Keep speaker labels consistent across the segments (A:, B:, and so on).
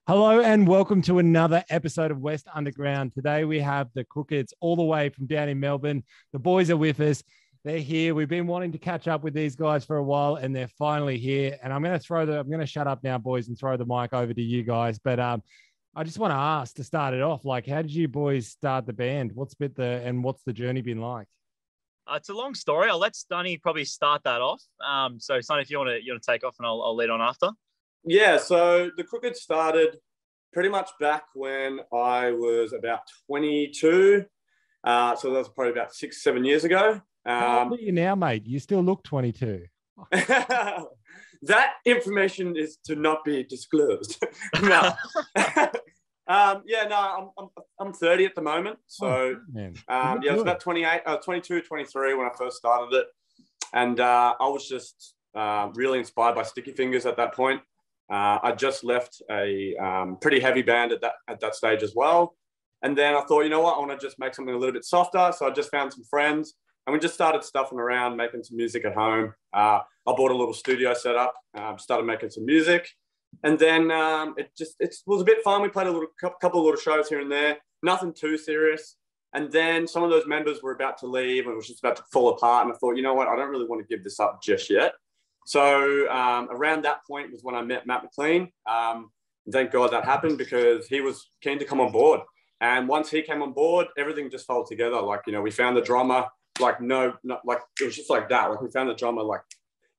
A: Hello and welcome to another episode of West Underground. Today we have the Crookeds all the way from down in Melbourne. The boys are with us. They're here. We've been wanting to catch up with these guys for a while and they're finally here. And I'm going to shut up now, boys, and throw the mic over to you guys. But I just want to ask to start it off, like, how did you boys start the band? What's the journey been like?
B: It's a long story. I'll let Stunny probably start that off. So Stunny, if you want to take off, and I'll lead on after.
C: Yeah, so the Crooked started pretty much back when I was about 22. So that was probably about 6-7 years ago.
A: How old are you now, mate? You still look 22.
C: That information is to not be disclosed. No. I'm 30 at the moment. So, I was about 28, 22, 23 when I first started it. And I was just really inspired by Sticky Fingers at that point. I just left a pretty heavy band at that stage as well. And then I thought, you know what, I want to just make something a little bit softer. So I just found some friends and we just started stuffing around, making some music at home. I bought a little studio set up, started making some music. And then it was a bit fun. We played a couple of little shows here and there, nothing too serious. And then some of those members were about to leave and it was just about to fall apart. And I thought, you know what, I don't really want to give this up just yet. So around that point was when I met Matt McLean. Thank God that happened because he was keen to come on board. And once he came on board, everything just fell together. Like, you know, we found the drummer, like, it was just like that. Like we found the drummer like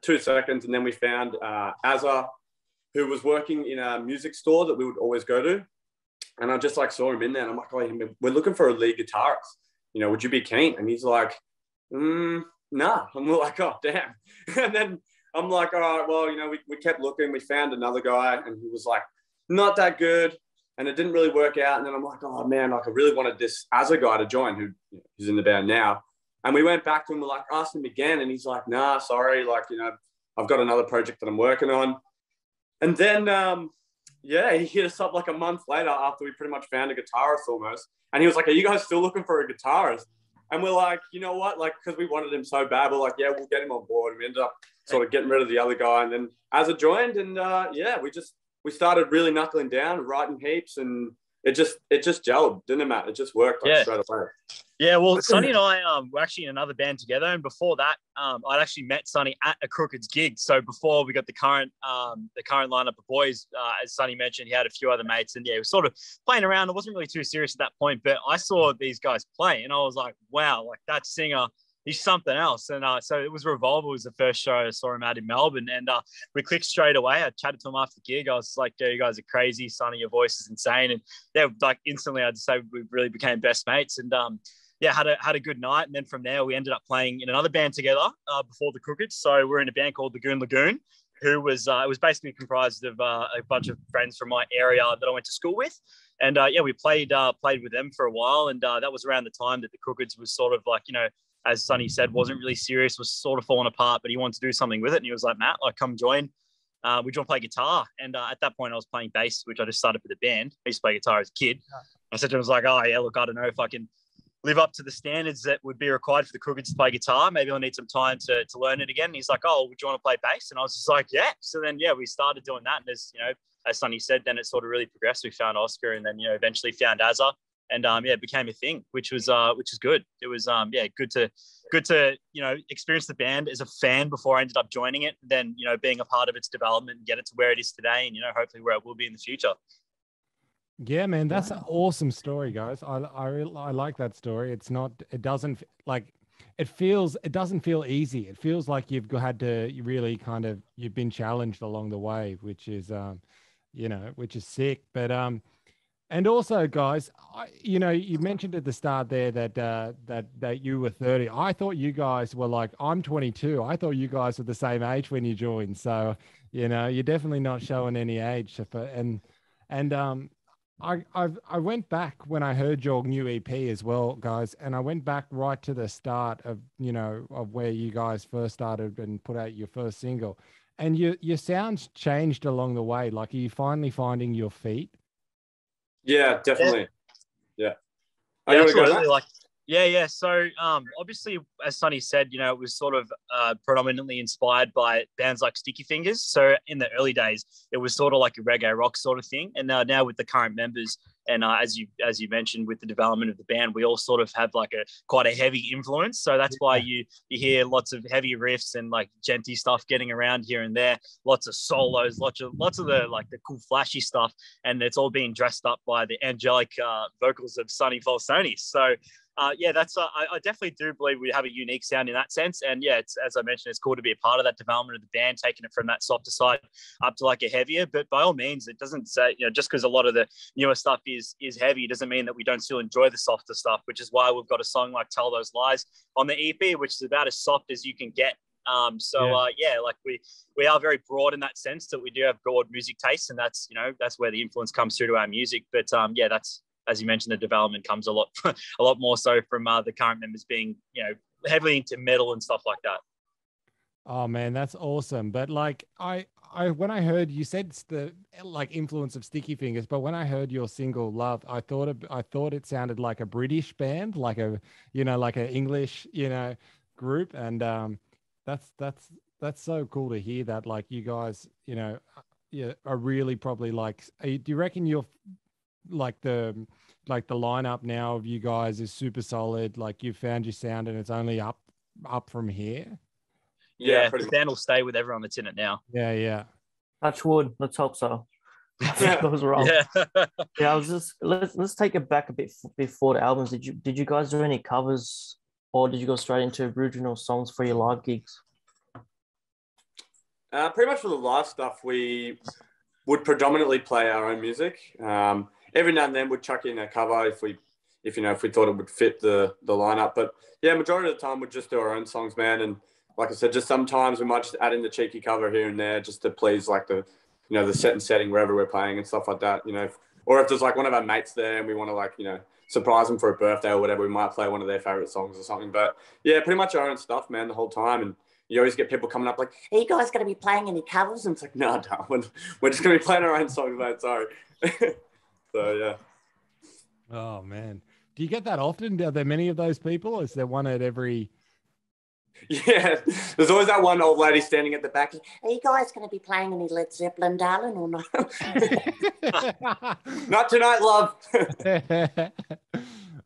C: 2 seconds. And then we found Azza, who was working in a music store that we would always go to. And I just like saw him in there and I'm like, oh, we're looking for a lead guitarist. You know, would you be keen? And he's like, nah. And we're like, oh, damn. And then I'm like, all right, well, you know, we kept looking. We found another guy and he was like, not that good. And it didn't really work out. And then I'm like, oh, man, like I really wanted this Azza guy to join who's in the band now. And we went back to him, we're like, asked him again. And he's like, nah, sorry. Like, you know, I've got another project that I'm working on. And then, he hit us up like a month later after we pretty much found a guitarist almost. And he was like, are you guys still looking for a guitarist? And we're like, you know what? Like, because we wanted him so bad, we're like, yeah, we'll get him on board. And we ended up sort of getting rid of the other guy. And then Azza joined and, we started really knuckling down, writing heaps. And it just gelled, didn't it, Matt? It just worked straight away.
B: Yeah, well, Sonny and I were actually in another band together. And before that, I'd actually met Sonny at a Crookeds gig. So before we got the current lineup of boys, as Sonny mentioned, he had a few other mates. And, yeah, he was sort of playing around. It wasn't really too serious at that point. But I saw these guys play and I was like, wow, like that singer, he's something else. And so it was Revolver was the first show I saw him at in Melbourne. And we clicked straight away. I chatted to him after the gig. I was like, yeah, you guys are crazy. Sonny, your voice is insane. And yeah, like instantly I'd say we really became best mates. And had a good night. And then from there, we ended up playing in another band together before the Crookeds. So we're in a band called Lagoon, who was, it was basically comprised of a bunch of friends from my area that I went to school with. And we played with them for a while. And that was around the time that the Crookeds was sort of like, you know, as Sonny said, wasn't really serious, was sort of falling apart, but he wanted to do something with it. And he was like, Matt, like, come join. We want to play guitar. And at that point I was playing bass, which I just started for the band. I used to play guitar as a kid. I said to him, I was like, oh yeah, look, I don't know if I can live up to the standards that would be required for the Crookeds to play guitar. Maybe I'll need some time to learn it again. And he's like, oh, would you want to play bass? And I was just like, yeah. So then, yeah, we started doing that. And as, you know, as Sonny said, then it sort of really progressed. We found Oscar and then, you know, eventually found Azza. And it became a thing, which is good. It was good to you know, experience the band as a fan before I ended up joining it. And then, you know, being a part of its development and get it to where it is today, and, you know, hopefully where it will be in the future.
A: Yeah, man, that's an awesome story, guys. I like that story. It doesn't feel easy. It feels like you've had to really you've been challenged along the way, which is which is sick. But and also, guys, you mentioned at the start there that you were 30. I thought you guys were like, I'm 22. I thought you guys were the same age when you joined. So, you know, you're definitely not showing any age. I went back when I heard your new EP as well, guys, and I went back right to the start of where you guys first started and put out your first single, and your sounds changed along the way. Like, are you finally finding your feet?
C: Yeah, definitely. Yeah.
B: Yeah, absolutely. Like, Yeah. So obviously, as Sonny said, you know, it was sort of predominantly inspired by bands like Sticky Fingers. So in the early days, it was sort of like a reggae rock sort of thing. And now with the current members, and as you mentioned, with the development of the band, we all sort of have like quite a heavy influence. So that's why you hear lots of heavy riffs and like genty stuff getting around here and there. Lots of solos, lots of the like the cool flashy stuff, and it's all being dressed up by the angelic vocals of Sonny Falsoni. So. That's I definitely do believe we have a unique sound in that sense. And yeah, it's, as I mentioned, it's cool to be a part of that development of the band, taking it from that softer side up to like a heavier. But by all means, it doesn't say, you know, just because a lot of the newer stuff is heavy doesn't mean that we don't still enjoy the softer stuff, which is why we've got a song like Tell Those Lies on the EP, which is about as soft as you can get. Like we are very broad in that sense, that we do have broad music tastes, and that's, you know, that's where the influence comes through to our music. But that's, as you mentioned, the development comes a lot more so from the current members being, you know, heavily into metal and stuff like that.
A: Oh man, that's awesome. But like I when I heard, you said it's the like influence of Sticky Fingers, but when I heard your single Love, I thought it sounded like a British band, like a, you know, like an English, you know, group. And that's so cool to hear that, like, you guys, you know, are really probably like, do you reckon you're like the lineup now of you guys is super solid, like you found your sound and it's only up from here?
B: Yeah, the band will stay with everyone that's in it now.
A: Yeah.
D: Touch wood. Let's hope so. I was wrong. I was just let's take it back a bit before the albums. Did you guys do any covers, or did you go straight into original songs for your live gigs?
C: Pretty much for the live stuff, we would predominantly play our own music. Every now and then we'd chuck in a cover if we thought it would fit the lineup. But yeah, majority of the time we'd just do our own songs, man. And like I said, just sometimes we might just add in the cheeky cover here and there just to please like the, you know, the set and setting wherever we're playing and stuff like that, you know. Or if there's like one of our mates there and we want to, like, you know, surprise them for a birthday or whatever, we might play one of their favorite songs or something. But yeah, pretty much our own stuff, man, the whole time. And you always get people coming up like, "Are you guys going to be playing any covers?" And it's like, "No, darling, we're just going to be playing our own songs, mate. Sorry." So yeah.
A: Oh man, do you get that often? Are there many of those people? Is there one at every?
C: Yeah, there's always that one old lady standing at the back. "Are you guys going to be playing any Led Zeppelin, darling, or not?" "Not tonight, love."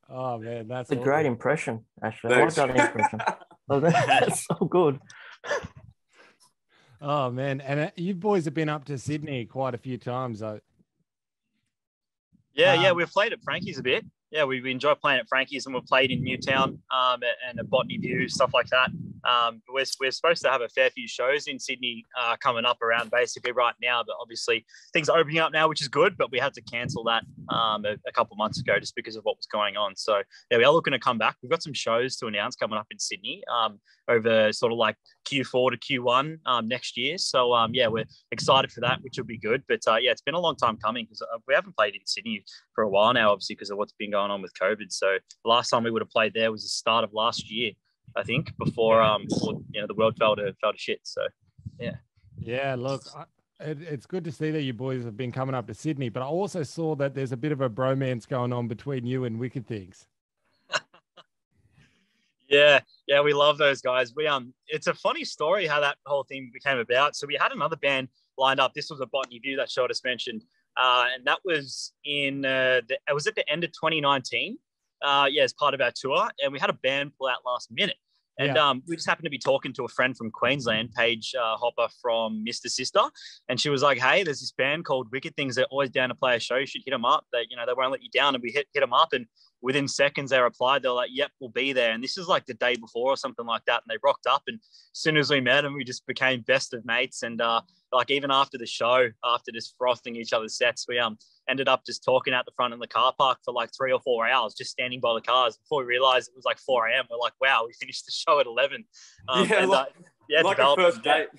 A: Oh man, that's
D: a great impression, actually. Thanks. I like that impression. Oh, that's so good.
A: Oh man, and you boys have been up to Sydney quite a few times.
B: Yeah, we've played at Frankie's a bit. Yeah, we enjoy playing at Frankie's, and we've played in Newtown and at Botany View, stuff like that. We're supposed to have a fair few shows in Sydney coming up around basically right now, but obviously things are opening up now, which is good, but we had to cancel that a couple of months ago just because of what was going on. So yeah, we are looking to come back. We've got some shows to announce coming up in Sydney over sort of like Q4 to Q1 next year. So we're excited for that, which will be good. But it's been a long time coming because we haven't played in Sydney for a while now, obviously because of what's been going on with COVID. So the last time we would have played there was the start of last year, I think, before you know, the world fell to shit. So yeah.
A: Look, it's good to see that you boys have been coming up to Sydney, but I also saw that there's a bit of a bromance going on between you and Wicked Things.
B: Yeah, we love those guys. It's a funny story how that whole thing became about. So we had another band lined up. This was a Botany View that Shaw just mentioned, and that was it was at the end of 2019. As part of our tour, and we had a band pull out last minute. And we just happened to be talking to a friend from Queensland, Paige Hopper from Mr. Sister, and she was like, "Hey, there's this band called Wicked Things. They're always down to play a show. You should hit them up. They won't let you down." And we hit them up, and within seconds they replied. They're like, "Yep, we'll be there." And this is like the day before or something like that. And they rocked up, and as soon as we met them, we just became best of mates. And like even after the show, after just frothing each other's sets, we ended up just talking out the front in the car park for like 3 or 4 hours, just standing by the cars before we realized it was like 4 a.m. We're like, wow, we finished the show at 11.
C: Like a first date.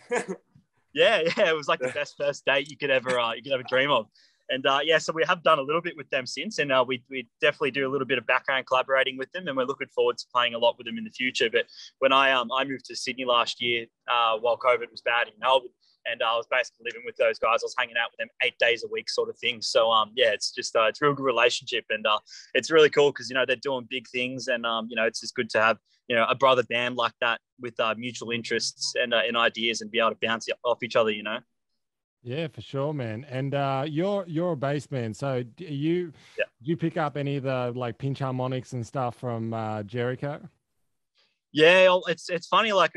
B: Yeah, it was like the best first date you could ever dream of. And so we have done a little bit with them since, and we definitely do a little bit of background collaborating with them, and we're looking forward to playing a lot with them in the future. But when I moved to Sydney last year, while COVID was bad in Melbourne, and I was basically living with those guys. I was hanging out with them 8 days a week, sort of thing. So yeah, it's just it's a real good relationship, and it's really cool because they're doing big things, and it's just good to have a brother band like that with mutual interests and ideas, and be able to bounce off each other.
A: Yeah, for sure, man. And you're a bass man, so do you pick up any of the like pinch harmonics and stuff from Jericho?
B: Yeah, it's funny. Like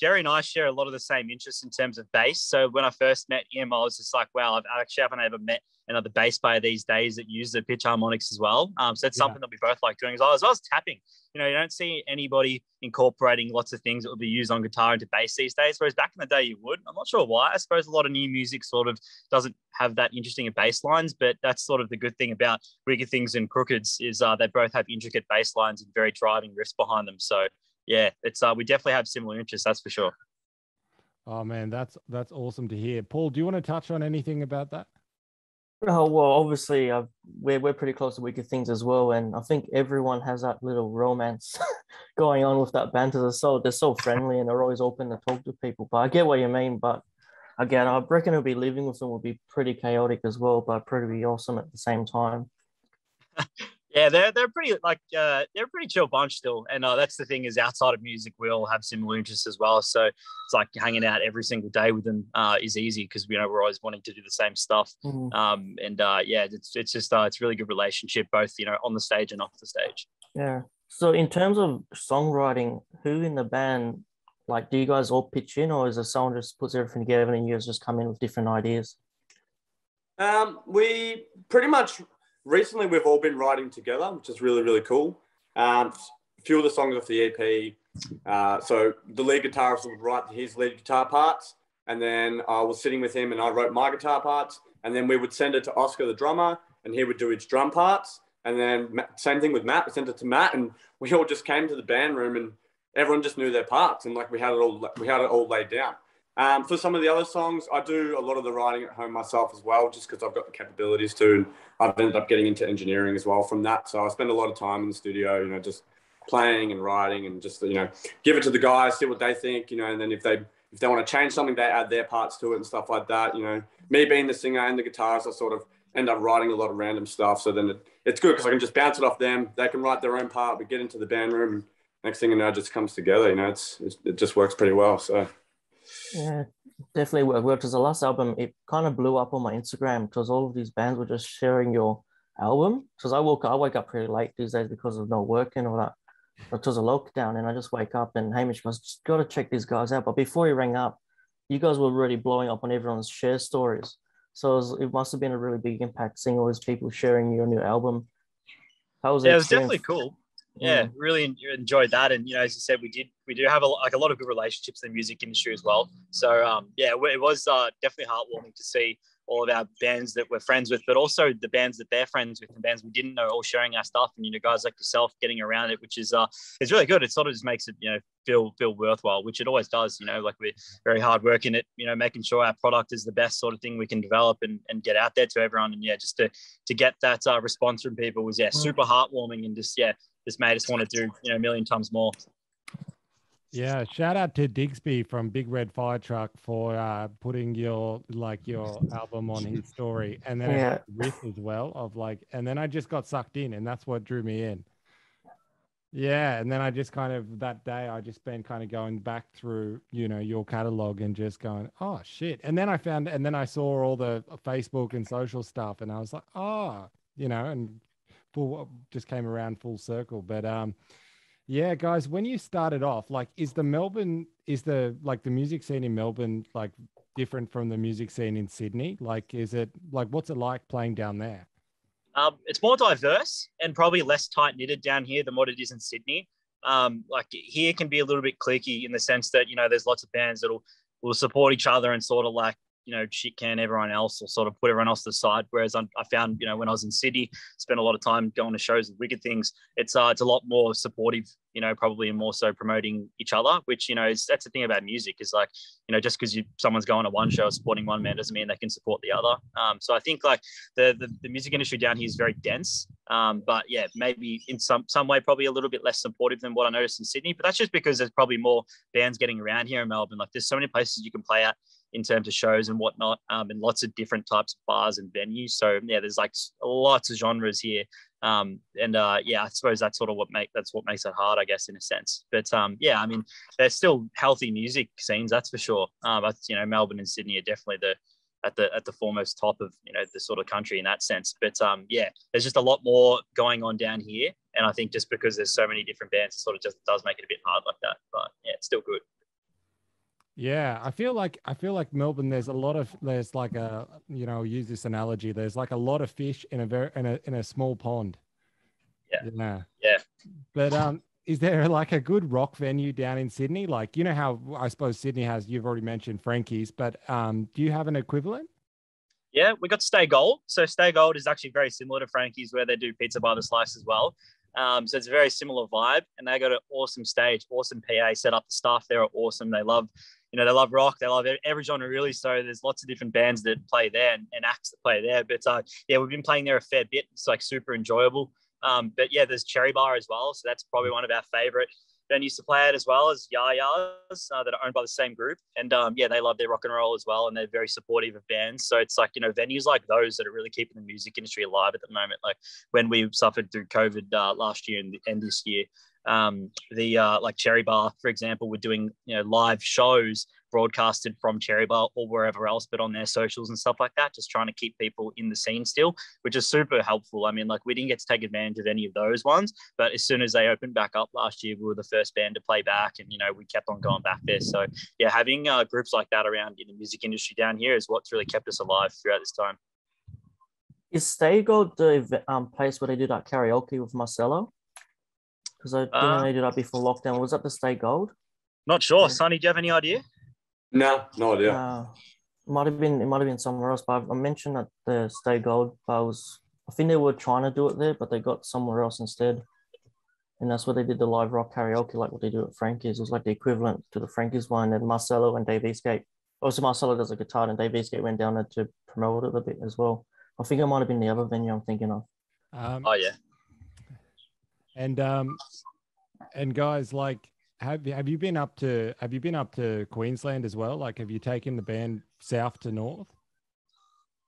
B: Jerry and I share a lot of the same interests in terms of bass. So when I first met him, I was just like, wow, I actually haven't ever met another bass player these days that use the pitch harmonics as well. So it's something that we both like doing as well as tapping. You don't see anybody incorporating lots of things that would be used on guitar into bass these days, whereas back in the day you would. I'm not sure why. I suppose a lot of new music sort of doesn't have that interesting of bass lines, but that's sort of the good thing about Wicked Things and Crookeds is they both have intricate bass lines and very driving riffs behind them. So yeah, it's we definitely have similar interests, that's for sure.
A: Oh man, that's awesome to hear. Paul, do you want to touch on anything about that?
D: Oh, well, obviously, we're pretty close to Wicked Things as well, and I think everyone has that little romance going on with that band. They're so friendly, and they're always open to talk to people. But I get what you mean. But again, I reckon it'll be living with them will be pretty chaotic as well, but pretty awesome at the same time.
B: Yeah, they're pretty they're a pretty chill bunch still, and that's the thing is outside of music we all have similar interests as well. So it's like hanging out every single day with them is easy because we're always wanting to do the same stuff. And yeah, it's just it's really good relationship both on the stage and off the stage.
D: Yeah. So in terms of songwriting, who in the band do you guys all pitch in, or is it someone just puts everything together and you guys just come in with different ideas?
C: We pretty much. Recently, we've all been writing together, which is really, really cool. A few of the songs off the EP. So the lead guitarist would write his lead guitar parts, and then I was sitting with him and I wrote my guitar parts, and then we would send it to Oscar, the drummer, and he would do his drum parts. And then same thing with Matt, we sent it to Matt, and we all just came to the band room and everyone just knew their parts, and we had it all laid down. For some of the other songs, I do a lot of the writing at home myself as well, just because I've got the capabilities to, and I've ended up getting into engineering as well from that. So I spend a lot of time in the studio, just playing and writing, and just give it to the guys, see what they think, and then if they want to change something, they add their parts to it and stuff like that. Me being the singer and the guitarist, I sort of end up writing a lot of random stuff. So then it's good because I can just bounce it off them. They can write their own part. We get into the band room, and next thing you know, it just comes together. It just works pretty well. So.
D: Yeah, definitely worked. Because the last album, it kind of blew up on my Instagram because all of these bands were just sharing your album. Because I wake up pretty late these days because of no work and all that. Because of lockdown, and I just wake up and Hamish goes, just got to check these guys out. But before he rang up, you guys were already blowing up on everyone's share stories. So it must have been a really big impact seeing all these people sharing your new album. How was it?
B: Yeah, it was definitely cool. Yeah, really enjoyed that, and as you said, we do have a lot of good relationships in the music industry as well. So yeah, it was definitely heartwarming to see all of our bands that we're friends with, but also the bands that they're friends with and bands we didn't know all sharing our stuff, and guys like yourself getting around it, which is it's really good. It sort of just makes it feel worthwhile, which it always does. We're very hard working at making sure our product is the best sort of thing we can develop and get out there to everyone, and just to get that response from people was super heartwarming, and just made us want to do a million times more.
A: Yeah, shout out to Digsby from Big Red Fire Truck for putting your album on his story, and then riff as well of and then I just got sucked in, and that's what drew me in. Yeah, and then I just kind of that day I just been kind of going back through your catalog and just going, oh shit, and then I saw all the Facebook and social stuff, and I was like, and just came around full circle. But yeah, guys, when you started off, is the music scene in Melbourne different from the music scene in Sydney? Is it what's it like playing down there?
B: It's more diverse and probably less tight knitted down here than what it is in Sydney. Here can be a little bit cliquey in the sense that there's lots of bands that will support each other and sort of shit can everyone else, or sort of put everyone else to the side. Whereas I found, when I was in Sydney, spent a lot of time going to shows with Wicked Things. It's a lot more supportive, probably, and more so promoting each other, which, that's the thing about music is just because someone's going to one show supporting one man doesn't mean they can support the other. So I think the music industry down here is very dense. But yeah, maybe in some way, probably a little bit less supportive than what I noticed in Sydney, but that's just because there's probably more bands getting around here in Melbourne. There's so many places you can play at. in terms of shows and whatnot, and lots of different types of bars and venues. So yeah, there's like lots of genres here. I suppose that's sort of what makes it hard, I guess, in a sense. But yeah, I mean, there's still healthy music scenes, that's for sure. But you know, Melbourne and Sydney are definitely at the foremost top of, you know, the sort of country in that sense. But yeah, there's just a lot more going on down here, and I think just because there's so many different bands, it sort of just does make it a bit hard like that. But yeah, it's still good.
A: Yeah, I feel like Melbourne. There's like a, you know, use this analogy. There's like a lot of fish in a small pond.
B: Yeah.
A: But is there like a good rock venue down in Sydney? Like, you know how I suppose Sydney has, you've already mentioned Frankie's, but do you have an equivalent?
B: Yeah, we got Stay Gold. So Stay Gold is actually very similar to Frankie's, where they do pizza by the slice as well. So it's a very similar vibe, and they got an awesome stage, awesome PA set up. The staff there are awesome. They love rock. They love every genre really. So there's lots of different bands that play there and acts that play there. But yeah, we've been playing there a fair bit. It's like super enjoyable. But yeah, there's Cherry Bar as well. So that's probably one of our favorite venues to play at, as well as Ya-Ya's that are owned by the same group. And yeah, they love their rock and roll as well, and they're very supportive of bands. So it's like, you know, venues like those that are really keeping the music industry alive at the moment. Like when we suffered through COVID last year and this year, like Cherry Bar, for example, we're doing, you know, live shows broadcasted from Cherry Bar or wherever else, but on their socials and stuff like that, just trying to keep people in the scene still, which is super helpful. I mean, like, we didn't get to take advantage of any of those ones, but as soon as they opened back up last year, we were the first band to play back, and, you know, we kept on going back there. So yeah, having groups like that around in the music industry down here is what's really kept us alive throughout this time.
D: Is Stay Gold the place where they do that karaoke with Marcelo? Because I didn't know they did that before lockdown. Was that the Stay Gold?
B: Not sure. Sonny, do you have any idea?
C: No idea.
D: It might have been somewhere else, but I mentioned that the Stay Gold, but I think they were trying to do it there, but they got somewhere else instead. And that's where they did the live rock karaoke, like what they do at Frankie's. It was like the equivalent to the Frankie's one. And Marcelo and Dave Eastgate. Also, Marcelo does a guitar, and Dave Eastgate went down there to promote it a bit as well. I think it might have been the other venue I'm thinking of.
B: Oh yeah.
A: And guys, like, have you been up to Queensland as well? Like, have you taken the band south to north?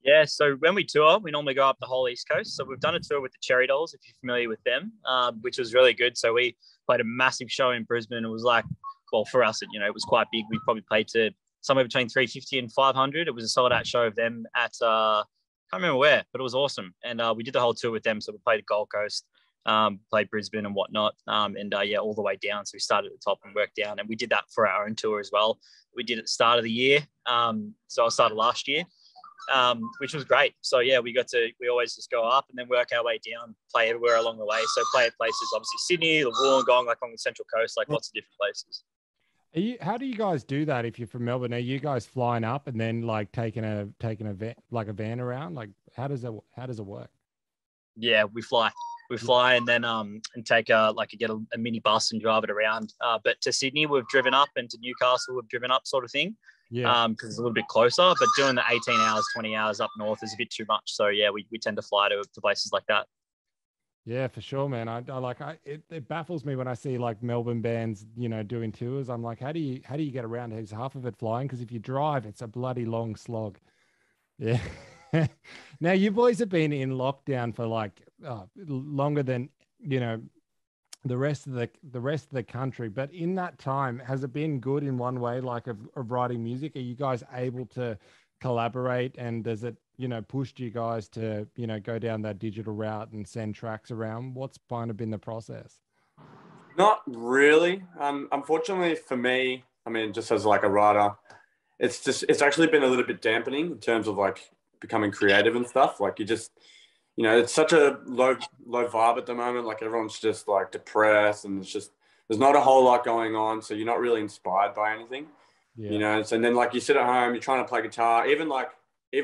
B: Yeah, so when we tour, we normally go up the whole East Coast. So we've done a tour with the Cherry Dolls, if you're familiar with them, which was really good. So we played a massive show in Brisbane. It was like, well, for us, you know, it was quite big. We probably played to somewhere between 350 and 500. It was a sold-out show of them at, I can't remember where, but it was awesome. And we did the whole tour with them. So we played the Gold Coast, played Brisbane and whatnot, yeah, all the way down. So we started at the top and worked down, and we did that for our own tour as well. We did at the start of the year, so I started last year, which was great. So yeah, we always just go up and then work our way down, play everywhere along the way. So play at places, obviously Sydney, the Wollongong, like on the Central Coast, like lots of different places.
A: How do you guys do that if you're from Melbourne? Are you guys flying up and then like taking a van around? Like, how does it work?
B: Yeah, we fly and then and take get a mini bus and drive it around. But to Sydney we've driven up, and to Newcastle we've driven up, sort of thing. Yeah. Because it's a little bit closer. But doing the 18 hours, 20 hours up north is a bit too much. So yeah, we tend to fly to places like that.
A: Yeah, for sure, man. It baffles me when I see like Melbourne bands, you know, doing tours. I'm like, how do you get around? Is half of it flying? Because if you drive, it's a bloody long slog. Yeah. Now you boys have been in lockdown for like longer than, you know, the rest of the country. But in that time, has it been good in one way, like of writing music? Are you guys able to collaborate, and does it, you know, pushed you guys to, you know, go down that digital route and send tracks around? What's kind of been the process?
C: Not really. Unfortunately for me, I mean, just as like a writer, it's actually been a little bit dampening in terms of like becoming creative and stuff. Like, you just, you know, it's such a low vibe at the moment. Like, everyone's just like depressed, and it's just, there's not a whole lot going on. So you're not really inspired by anything, you know? So, and then like you sit at home, you're trying to play guitar, even like, you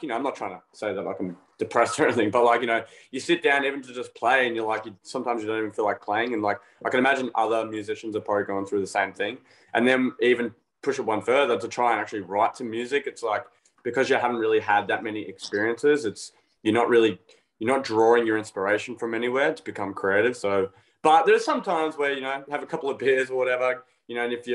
C: know, I'm not trying to say that like I'm depressed or anything, but like, you know, you sit down even to just play, and you're like, sometimes you don't even feel like playing. And like, I can imagine other musicians are probably going through the same thing. And then even push it one further to try and actually write some music. It's like, because you haven't really had that many experiences, you're not drawing your inspiration from anywhere to become creative. So, but there's some times where, you know, have a couple of beers or whatever, you know, and if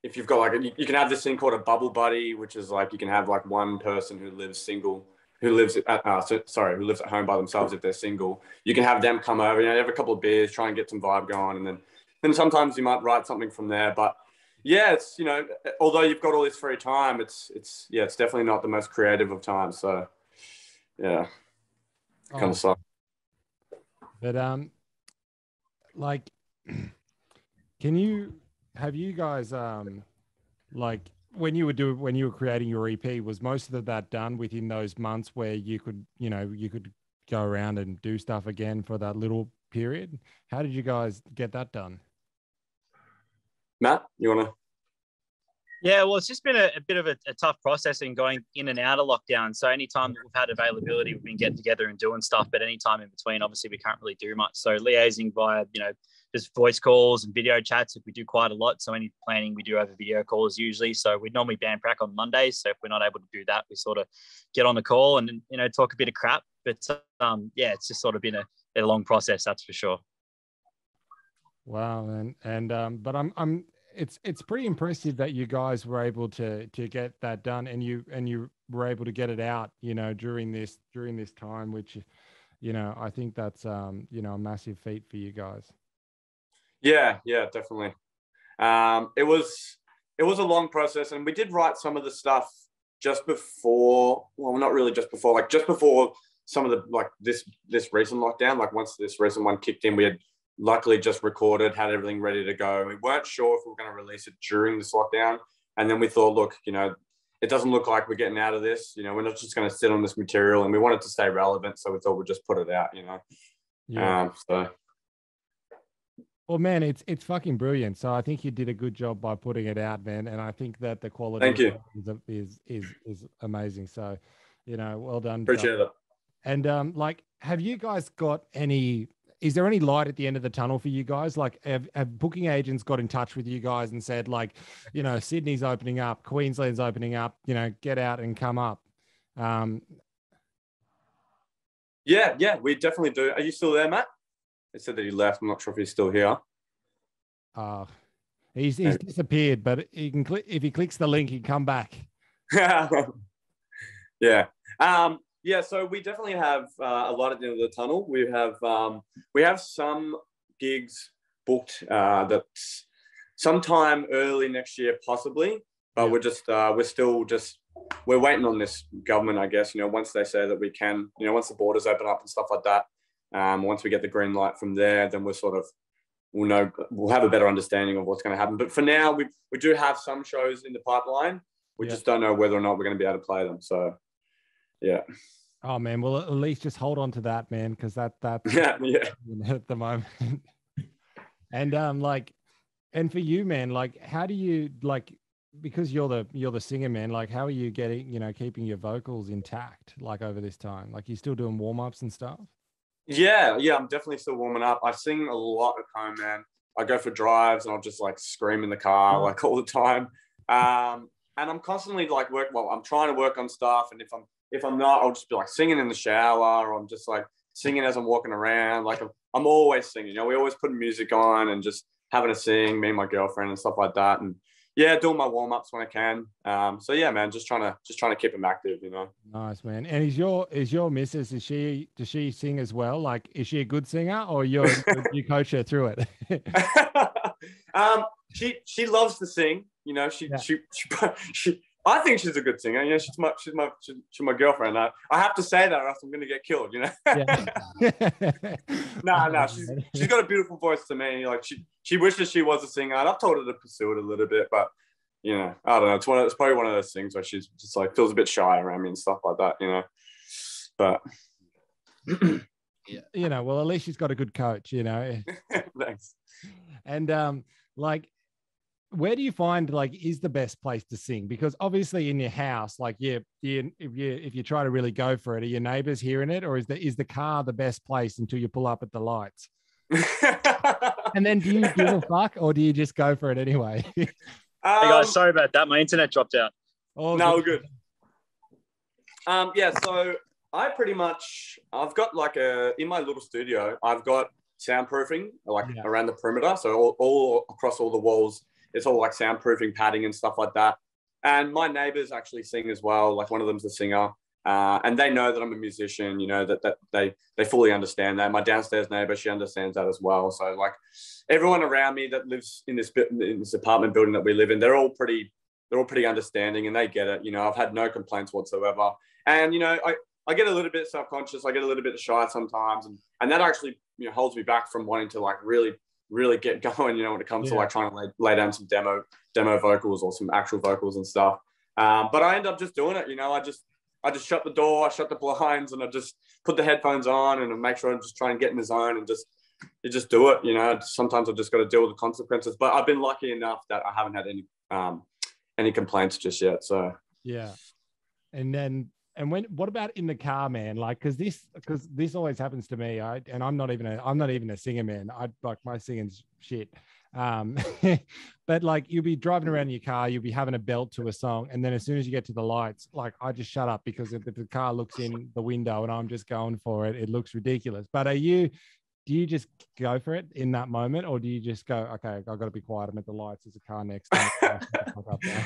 C: if you've got like, you can have this thing called a bubble buddy, which is like, you can have like one person who lives single, who lives at home by themselves if they're single. You can have them come over, have a couple of beers, try and get some vibe going. And then sometimes you might write something from there. But yeah, it's, although you've got all this free time, it's definitely not the most creative of times. So yeah, kind of sucks.
A: But like, have you guys like when you were creating your EP, was most of that done within those months where you could go around and do stuff again for that little period? How did you guys get that done?
C: Matt, you want to?
B: Yeah, well, it's just been a bit of a tough process in going in and out of lockdown. So anytime that we've had availability, we've been getting together and doing stuff. But anytime in between, obviously, we can't really do much. So liaising via, just voice calls and video chats, if we do quite a lot. So any planning we do over video calls usually. So we normally band prac on Mondays. So if we're not able to do that, we sort of get on the call and, talk a bit of crap. But yeah, it's just sort of been a long process, that's for sure.
A: Wow, but it's pretty impressive that you guys were able to get that done, and you were able to get it out, during this time, which, I think that's a massive feat for you guys.
C: Yeah, definitely. It was a long process, and we did write some of the stuff just before. Well, not really just before, like just before some of the this recent lockdown. Like once this recent one kicked in, we had luckily just recorded, had everything ready to go. We weren't sure if we were going to release it during this lockdown. And then we thought, look, it doesn't look like we're getting out of this. We're not just going to sit on this material, and we wanted to stay relevant. So we thought we'd just put it out,
A: Yeah.
C: So.
A: Well, man, it's fucking brilliant. So I think you did a good job by putting it out, man. And I think that the quality
C: Thank you.
A: is amazing. So, well done.
C: Appreciate it.
A: And have you guys got is there any light at the end of the tunnel for you guys? Like, have booking agents got in touch with you guys and said, like, Sydney's opening up, Queensland's opening up, get out and come up?
C: Yeah, we definitely do. Are you still there, Matt? They said that he left. I'm not sure if he's still here.
A: He's disappeared, but he can if he clicks the link, he can come back.
C: Yeah. Yeah, so we definitely have a lot at the end of the tunnel. We have some gigs booked that's sometime early next year, possibly. But we're waiting on this government, I guess. Once they say that we can, once the borders open up and stuff like that. Once we get the green light from there, then we'll have a better understanding of what's going to happen. But for now, we do have some shows in the pipeline. We just don't know whether or not we're going to be able to play them. So, yeah.
A: Oh man, well at least just hold on to that, man, because that's
C: yeah
A: at the moment. And and for you, man, like how do you because you're the singer, man, like how are you getting keeping your vocals intact like over this time? Like you still doing warm-ups and stuff?
C: Yeah, I'm definitely still warming up. I sing a lot at home, man. I go for drives and I'll just like scream in the car like all the time. And I'm constantly like I'm trying to work on stuff, and if I'm not, I'll just be like singing in the shower, or I'm just like singing as I'm walking around. Like I'm always singing. We always put music on and just having a sing, me and my girlfriend and stuff like that. And yeah, doing my warm ups when I can. So yeah, man, just trying to keep them active.
A: Nice, man. And is your missus? Does she sing as well? Like, is she a good singer, or you coach her through it?
C: She loves to sing. She I think she's a good singer. She's my girlfriend. I have to say that, or else I'm going to get killed.
A: Yeah.
C: No, she's got a beautiful voice to me. Like she wishes she was a singer, and I've told her to pursue it a little bit, but I don't know. It's probably one of those things where she's just like feels a bit shy around me and stuff like that. But
A: yeah, well, at least she's got a good coach.
C: Thanks.
A: And where do you find is the best place to sing? Because obviously in your house, if you try to really go for it, are your neighbors hearing it, or is the car the best place until you pull up at the lights? And then do you give a fuck, or do you just go for it anyway?
B: Hey guys, sorry about that. My internet dropped out.
C: Oh, no, good. Yeah, so I've got in my little studio, I've got soundproofing around the perimeter. So all across all the walls, it's all like soundproofing, padding and stuff like that. And my neighbors actually sing as well. Like one of them's a singer. And they know that I'm a musician, you know, that they fully understand that. My downstairs neighbor, she understands that as well. So like everyone around me that lives in this apartment building that we live in, they're all pretty understanding and they get it. You know, I've had no complaints whatsoever. And, you know, I get a little bit self-conscious. I get a little bit shy sometimes. And that actually, you know, holds me back from wanting to like really get going, you know, when it comes to like trying to lay down some demo vocals or some actual vocals and stuff. But I end up just doing it, you know, I just shut the door, I shut the blinds, and I just put the headphones on and I make sure I'm just trying to get in the zone and just do it, you know. Sometimes I've just got to deal with the consequences, but I've been lucky enough that I haven't had any complaints just yet. So yeah.
A: And what about in the car, man? Like, because this always happens to me. And I'm not even a singer, man. Like my singing's shit. But like you'll be driving around in your car, you'll be having a belt to a song, and then as soon as you get to the lights, like I just shut up because if the car looks in the window and I'm just going for it, it looks ridiculous. But do you just go for it in that moment, or do you just go, okay, I've got to be quiet, I'm at the lights, there's a car next to me.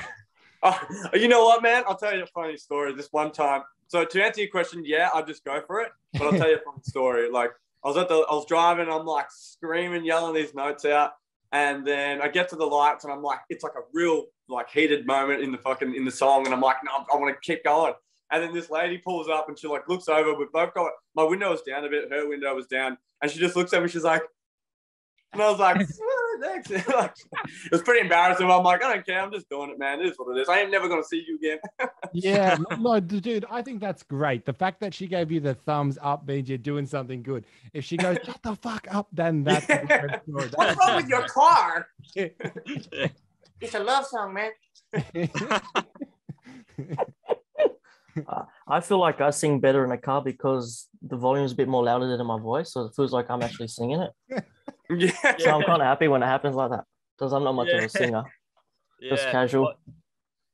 C: Oh, you know what, man? I'll tell you a funny story. This one time, so to answer your question, yeah, I just go for it. But I'll tell you a funny story. Like I was driving, I'm like screaming, yelling these notes out, and then I get to the lights, and I'm like, it's like a real like heated moment in the song, and I'm like, no, I want to keep going. And then this lady pulls up, and she like looks over. We both got my window was down a bit, her window was down, and she just looks at me. She's like, and I was like, thanks. Like, it was pretty embarrassing. I'm like, I don't care. I'm just doing it, man. It is what it is. I ain't never going to see you again.
A: Yeah, no, dude, I think that's great. The fact that she gave you the thumbs up means you're doing something good. If she goes, shut the fuck up, then that's a different story.
C: What's wrong with your car? It's a love song, man.
D: I feel like I sing better in a car because the volume is a bit more louder than my voice, so it feels like I'm actually singing it.
C: Yeah.
D: So I'm kind of happy when it happens like that because I'm not much of a singer. Just casual.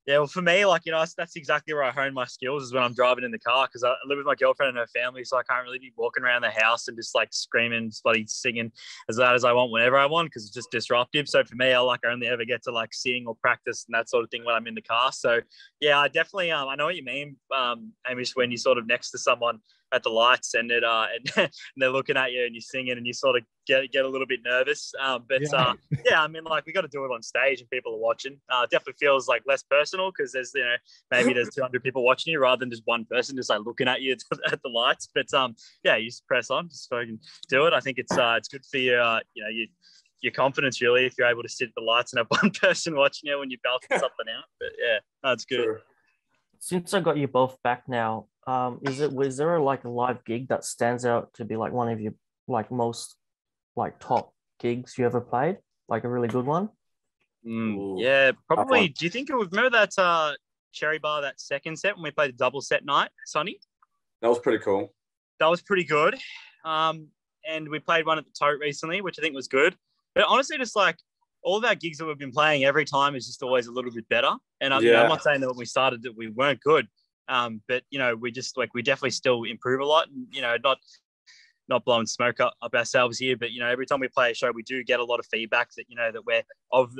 B: Well, for me, like, you know, that's exactly where I hone my skills is when I'm driving in the car, because I live with my girlfriend and her family, so I can't really be walking around the house and just like screaming, bloody singing as loud as I want whenever I want, because it's just disruptive. So for me, I only ever get to like sing or practice and that sort of thing when I'm in the car. So yeah, I definitely I know what you mean, Amish, when you're sort of next to someone at the lights and and they're looking at you and you're singing and you sort of get a little bit nervous. Yeah, I mean, like we got to do it on stage and people are watching. It definitely feels like less personal because there's, you know, maybe there's 200 people watching you rather than just one person just like looking at you at the lights. But yeah, you just press on, just fucking do it. I think it's good for your, you know, your confidence really if you're able to sit at the lights and have one person watching you when you're belting something out. But yeah, that's good.
C: Sure.
D: Since I got you both back now, was there like a live gig that stands out to be like one of your like most like top gigs you ever played, like a really good one?
B: Yeah, probably. Do you think remember that Cherry Bar, that second set when we played a double set night, Sonny?
C: That was pretty cool.
B: That was pretty good. And we played one at the Tote recently, which I think was good. But honestly, just like all of our gigs that we've been playing, every time is just always a little bit better. And you know, I'm not saying that when we started that we weren't good, but you know, we definitely still improve a lot. And you know, not blowing smoke up ourselves here, but you know, every time we play a show, we do get a lot of feedback that, you know, that we're of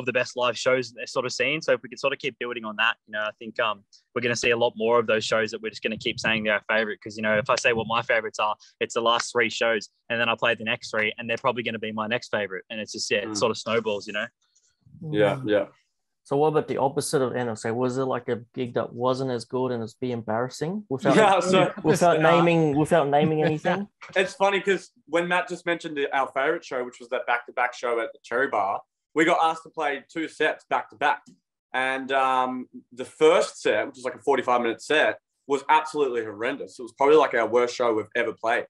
B: the best live shows they're sort of seeing. So if we could sort of keep building on that, you know, I think we're going to see a lot more of those shows that we're just going to keep saying they're our favorite. Because, you know, if I say what my favorites are, it's the last 3 shows, and then I play the next 3, and they're probably going to be my next favorite. And it's just it sort of snowballs, you know.
C: Yeah.
D: So what about the opposite of NSA? Was it like a gig that wasn't as good and it's be embarrassing without naming anything?
C: It's funny because when Matt just mentioned our favorite show, which was that back-to-back show at the Cherry Bar, we got asked to play 2 sets back-to-back. And the first set, which was like a 45-minute set, was absolutely horrendous. It was probably like our worst show we've ever played.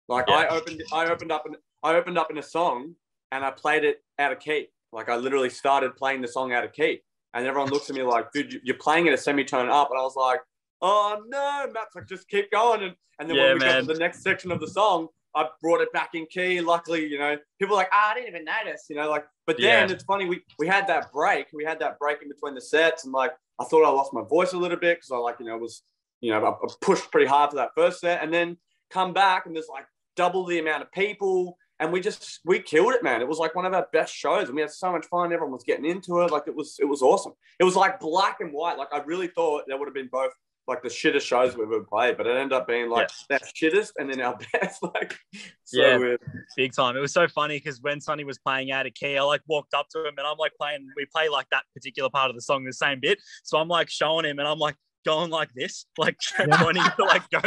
C: Like I opened up in a song and I played it out of key. Like I literally started playing the song out of key. And everyone looks at me like, dude, you're playing it a semitone up. And I was like, oh, no. Matt's like, just keep going. And then when we got to the next section of the song, I brought it back in key. Luckily, you know, people were like, I didn't even notice, you know, like, but then it's funny. We had that break. We had that break in between the sets. And like, I thought I lost my voice a little bit because I I pushed pretty hard for that first set and then come back and there's like double the amount of people. and we killed it, man. It was like one of our best shows, and we had so much fun. Everyone was getting into it. Like it was awesome. It was like black and white. Like I really thought there would have been both like the shittest shows we've ever played, but it ended up being like that shittest and then our best. Like so weird.
B: Big time. It was so funny because when Sonny was playing out of key, I like walked up to him and I'm like we play like that particular part of the song the same bit. So I'm like showing him and I'm like going like this, like pointing to like go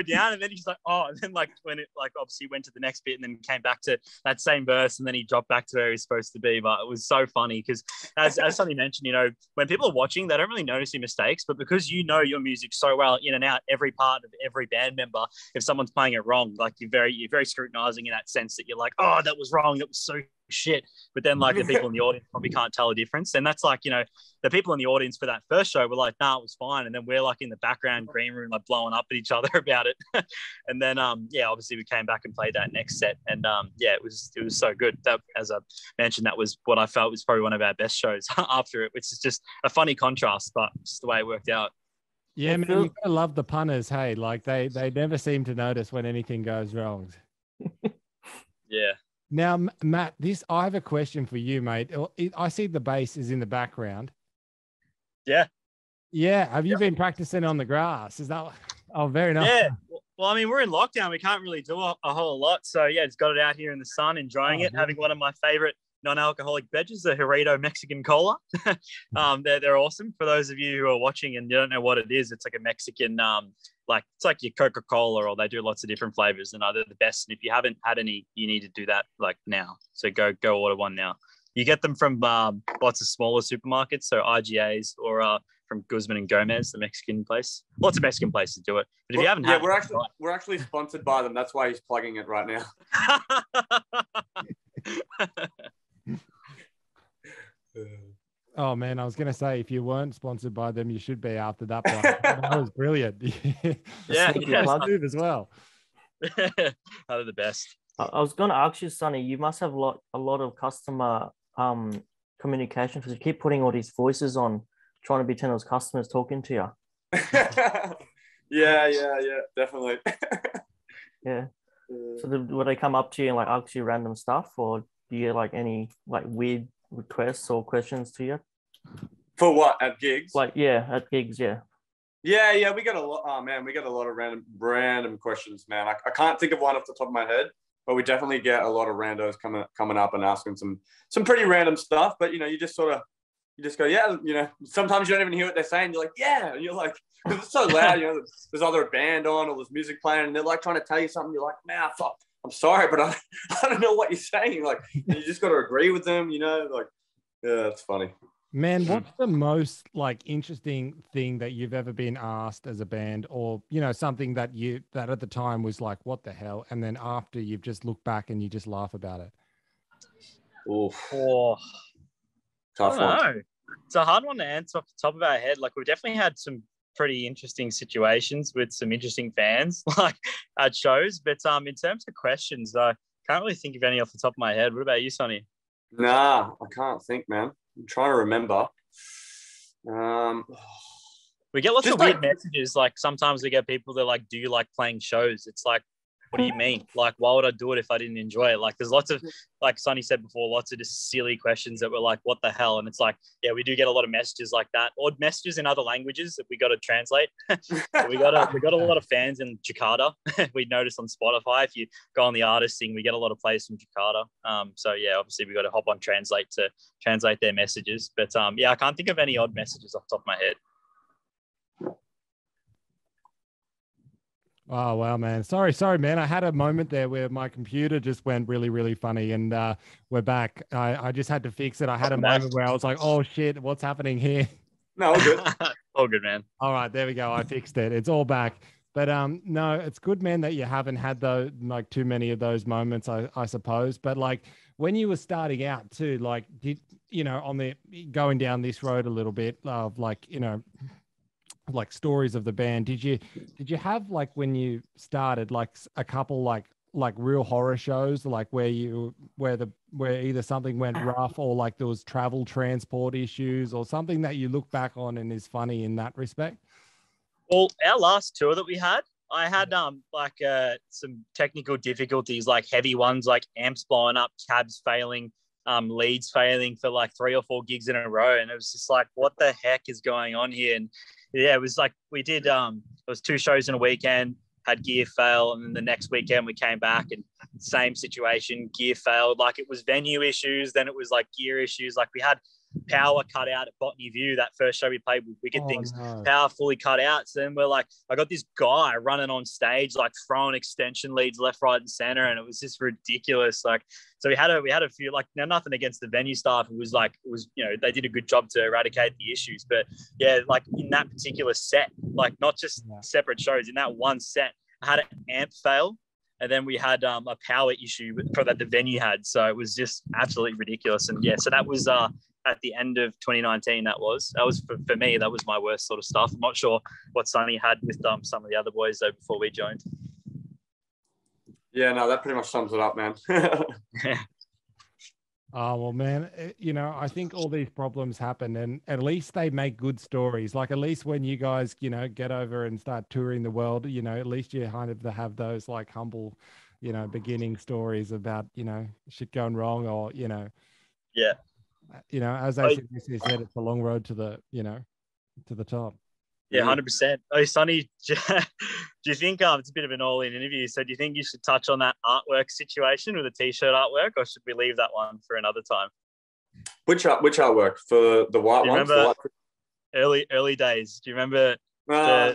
B: down, and then he's like, oh, and then like when it like obviously went to the next bit and then came back to that same verse and then he dropped back to where he's supposed to be. But it was so funny because as Sonny mentioned, you know, when people are watching, they don't really notice your mistakes, but because you know your music so well in and out, every part of every band member, if someone's playing it wrong, like you're very scrutinizing in that sense that you're like, oh, that was wrong, that was so shit. But then like the people in the audience probably can't tell a difference, and that's like, you know, the people in the audience for that first show were like, nah, it was fine, and then we're like in the background green room like blowing up at each other about it. And then obviously we came back and played that next set, and it was so good. That, as I mentioned, that was what I felt was probably one of our best shows after it, which is just a funny contrast, but just the way it worked out.
A: Yeah, man, you gotta love the punters. Hey, like they never seem to notice when anything goes wrong.
B: Yeah.
A: Now, Matt, I have a question for you, mate. I see the bass is in the background.
B: Yeah.
A: Yeah. Have you been practicing on the grass? Is that? Oh, very nice.
B: Yeah. Well, I mean, we're in lockdown. We can't really do a whole lot. So, yeah, just got it out here in the sun, enjoying it, having one of my favorite non-alcoholic beverages, the Jarrito Mexican Cola. They're awesome. For those of you who are watching and you don't know what it is, it's like a Mexican, it's like your Coca-Cola, or they do lots of different flavors, and they're the best. And if you haven't had any, you need to do that like now. So go order one now. You get them from lots of smaller supermarkets, so IGAs, or from Guzman and Gomez, the Mexican place. Lots of Mexican places do it. But if you haven't had
C: we're actually sponsored by them. That's why he's plugging it right now.
A: Oh man, I was gonna say, if you weren't sponsored by them, you should be after that one. That was brilliant.
B: Yeah,
A: move as well.
B: They're the best.
D: I was gonna ask you, Sonny, you must have a lot of customer communication, because you keep putting all these voices on, trying to pretend those customers talking to you.
C: yeah, definitely.
D: Yeah. So would they come up to you and like ask you random stuff, or do you get like any like weird requests or questions to you?
C: For what, at gigs?
D: Like, yeah, at gigs, yeah.
C: Yeah, we got a lot. Oh man, we got a lot of random questions, man. I can't think of one off the top of my head, but we definitely get a lot of randos coming up and asking some pretty random stuff. But you know, you just go, yeah, you know. Sometimes you don't even hear what they're saying. You're like, yeah, and you're like, because it's so loud. You know, there's either a band on or there's music playing, and they're like trying to tell you something. You're like, man, fuck, I'm sorry, but I don't know what you're saying. Like, you just got to agree with them. You know, like, yeah, it's funny.
A: Man, what's the most like interesting thing that you've ever been asked as a band, or, you know, something that at the time was like, what the hell? And then after you've just looked back and you just laugh about it.
C: Oof.
B: Oh,
C: tough one.
B: It's a hard one to answer off the top of our head. Like, we've definitely had some pretty interesting situations with some interesting fans like at shows. But in terms of questions, I can't really think of any off the top of my head. What about you, Sonny?
C: Nah, I can't think, man. I'm trying to remember.
B: We get lots of weird messages. Like, sometimes we get people that like, do you like playing shows? It's like, what do you mean? Like, why would I do it if I didn't enjoy it? Like, there's lots of, like Sonny said before, lots of just silly questions that were like, what the hell? And it's like, yeah, we do get a lot of messages like that, or messages in other languages that we got to translate. we got a lot of fans in Jakarta. We noticed on Spotify, if you go on the artist thing, we get a lot of plays from Jakarta. So yeah, obviously we got to hop on Translate to translate their messages. But yeah, I can't think of any odd messages off the top of my head.
A: Oh, wow, man. Sorry, man. I had a moment there where my computer just went really, really funny, and we're back. I just had to fix it. I had a moment where I was like, oh, shit, what's happening here?
C: No, all good.
B: All good, man.
A: All right, there we go. I fixed it. It's all back. But no, it's good, man, that you haven't had too many of those moments, I suppose. But like when you were starting out too, like, did you know, on the going down this road a little bit of like, you know, like stories of the band, did you have like when you started like a couple like real horror shows, like where either something went rough or like there was travel transport issues or something that you look back on and is funny in that respect?
B: Well, our last tour that we had, I had some technical difficulties, like heavy ones, like amps blowing up, cabs failing, leads failing for like 3 or 4 gigs in a row, and it was just like, what the heck is going on here? And yeah, it was like we did it was 2 shows in a weekend, had gear fail, and then the next weekend we came back and same situation, gear failed. Like it was venue issues, then it was like gear issues. Like we had power cut out at Botany View, that first show we played with Wicked Things,
A: no.
B: Power fully cut out. So then we're like, I got this guy running on stage, like throwing extension leads left, right, and center, and it was just ridiculous. Like, so we had a few, like, now nothing against the venue staff. It was they did a good job to eradicate the issues, but yeah, like in that particular set, like not just separate shows, in that one set, I had an amp fail. And then we had a power issue that the venue had. So it was just absolutely ridiculous. And yeah, so that was at the end of 2019. That was for me, that was my worst sort of stuff. I'm not sure what Sonny had with some of the other boys though before we joined.
C: Yeah, no, that pretty much sums it up, man.
A: Oh, well, man, I think all these problems happen, and at least they make good stories. Like, at least when you guys, get over and start touring the world, at least you kind of have those like humble, beginning stories about, shit going wrong, or,
B: yeah.
A: As I said, it's a long road to the, to the top.
B: Yeah, 100%. Oh, Sonny, do you think it's a bit of an all-in interview? So do you think you should touch on that artwork situation with the T-shirt artwork, or should we leave that one for another time?
C: Which artwork? For the white one?
B: Remember early days? Do you remember?
C: No.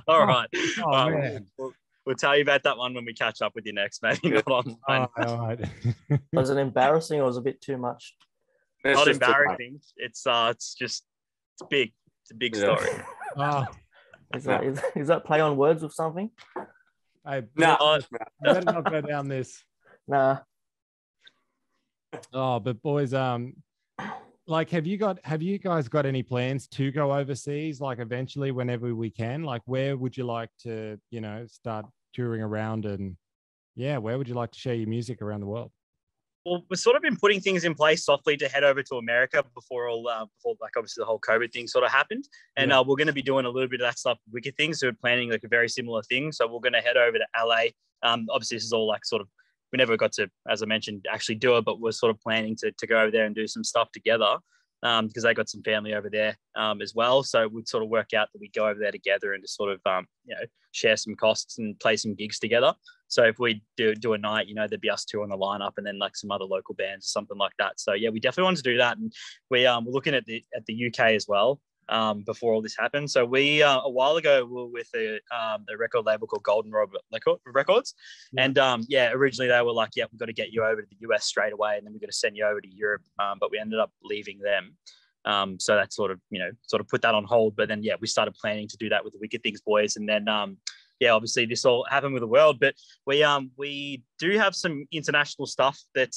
B: All right.
A: Oh, man.
B: We'll tell you about that one when we catch up with you next, maybe not online.
A: All right.
D: Was it embarrassing or was it a bit too much?
B: Not embarrassing. It's big. It's a big story.
A: Oh.
D: Is that play on words with something?
A: No. Let's not go down this.
D: Nah.
A: Oh, but boys, like, have you guys got any plans to go overseas? Like, eventually, whenever we can. Like, where would you like to, start touring around, and where would you like to share your music around the world?
B: Well, we've sort of been putting things in place softly to head over to America before obviously the whole COVID thing sort of happened. And we're going to be doing a little bit of that stuff with Wicked Things. So we're planning like a very similar thing. So we're going to head over to LA. Obviously this is all like sort of, we never got to, as I mentioned, actually do it, but we're sort of planning to go over there and do some stuff together because they got some family over there as well. So we'd sort of work out that we go over there together and just sort of, share some costs and play some gigs together. So if we do a night, there'd be us 2 on the lineup and then like some other local bands or something like that. So yeah, we definitely want to do that. And we're looking at the UK as well before all this happened. So we a while ago we were with a record label called Golden Robert Records. Yeah. And originally they were like, yeah, we've got to get you over to the US straight away, and then we've got to send you over to Europe. But we ended up leaving them. So that sort of put that on hold. But then, we started planning to do that with the Wicked Things boys. And then, obviously this all happened with the world, but we do have some international stuff that